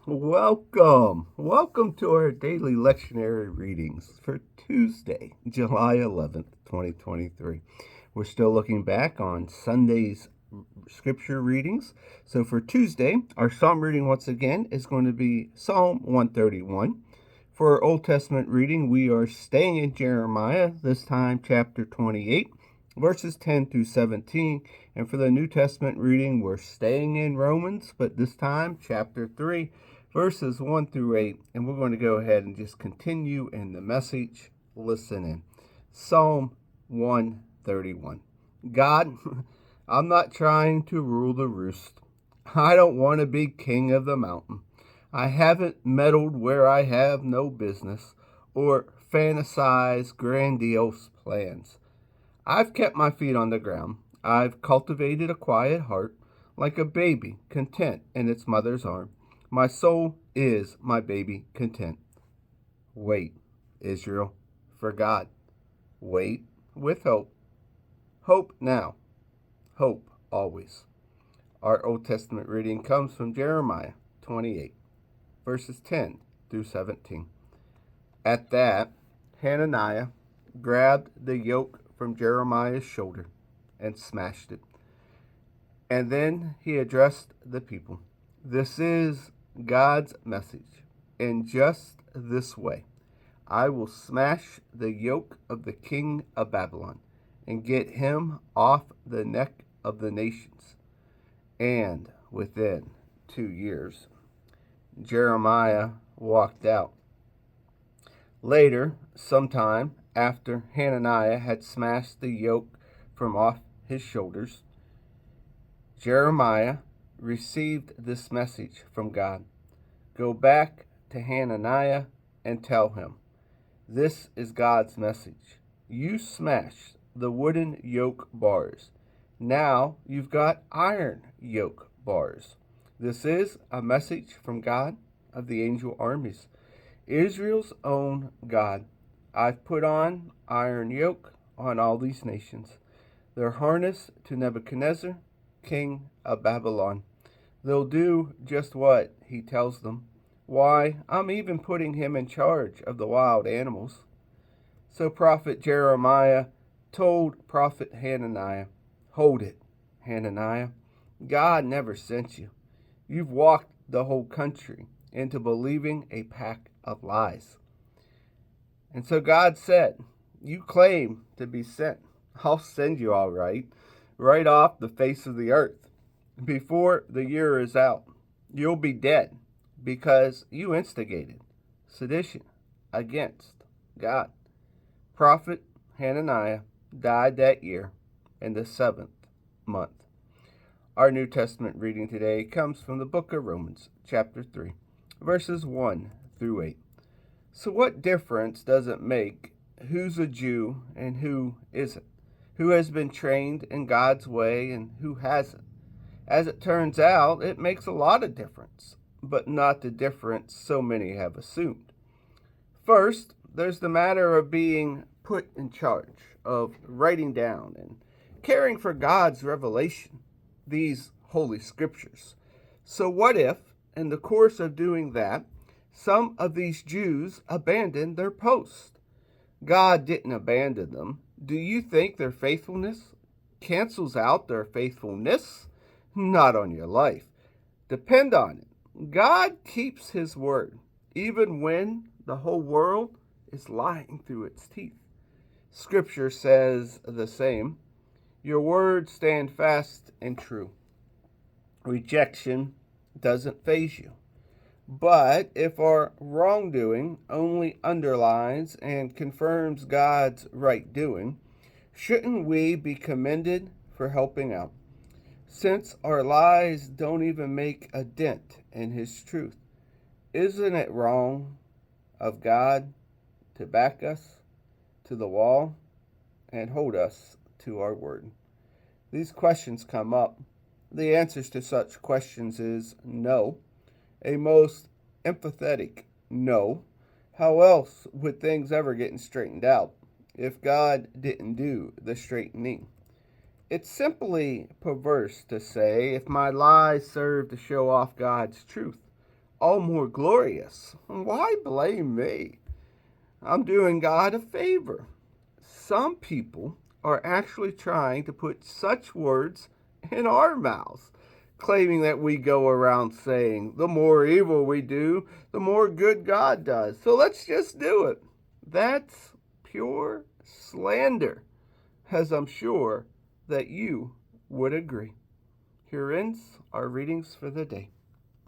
Welcome to our daily lectionary readings for Tuesday, July 11th, 2023. We're still looking back on Sunday's scripture readings. So for Tuesday, our psalm reading once again is going to be Psalm 131. For our Old Testament reading, we are staying in Jeremiah, this time chapter 28, verses 10 through 17. And for the New Testament reading, we're staying in Romans, but this time chapter 3, verses 1 through 8. And we're going to go ahead and just continue in the message. Listen in. Psalm 131. God, I'm not trying to rule the roost. I don't want to be king of the mountain. I haven't meddled where I have no business or fantasized grandiose plans. I've kept my feet on the ground. I've cultivated a quiet heart, like a baby content in its mother's arm. My soul is my baby content. Wait, Israel, for God. Wait with hope. Hope now. Hope always. Our Old Testament reading comes from Jeremiah 28, verses 10 through 17. At that, Hananiah grabbed the yoke from Jeremiah's shoulder and smashed it. And then he addressed the people. This is God's message. In just this way, I will smash the yoke of the king of Babylon and get him off the neck of the nations. And within 2 years, Jeremiah walked out. Later, sometime after Hananiah had smashed the yoke from off his shoulders, Jeremiah received this message from God. Go back to Hananiah and tell him, this is God's message. You smashed the wooden yoke bars. Now you've got iron yoke bars. This is a message from God of the angel armies, Israel's own God. I've put on iron yoke on all these nations. They're harnessed to Nebuchadnezzar, king of Babylon. They'll do just what he tells them. Why, I'm even putting him in charge of the wild animals. So prophet Jeremiah told prophet Hananiah, hold it, Hananiah. God never sent you. You've walked the whole country into believing a pack of lies. And so God said, you claim to be sent. I'll send you all right off the face of the earth. Before the year is out, you'll be dead because you instigated sedition against God. Prophet Hananiah died that year in the 7th month. Our New Testament reading today comes from the book of Romans, chapter 3, verses 1 through 8. So what difference does it make who's a Jew and who isn't? Who has been trained in God's way and who hasn't? As it turns out, it makes a lot of difference, but not the difference so many have assumed. First, there's the matter of being put in charge, of writing down and caring for God's revelation, these holy scriptures. So what if, in the course of doing that, some of these Jews abandoned their post? God didn't abandon them. Do you think their faithfulness cancels out their faithfulness? Not on your life. Depend on it. God keeps his word, even when the whole world is lying through its teeth. Scripture says the same. Your words stand fast and true. Rejection doesn't faze you. But if our wrongdoing only underlines and confirms God's right doing, shouldn't we be commended for helping out? Since our lies don't even make a dent in his truth, isn't it wrong of God to back us to the wall and hold us to our word? These questions come up. The answers to such questions is no, a most empathetic no. How else would things ever get straightened out if God didn't do the straightening? It's simply perverse to say if my lies serve to show off God's truth, all more glorious. Why blame me? I'm doing God a favor. Some people are actually trying to put such words in our mouths, claiming that we go around saying, the more evil we do, the more good God does. So let's just do it. That's pure slander, as I'm sure that you would agree. Here ends our readings for the day.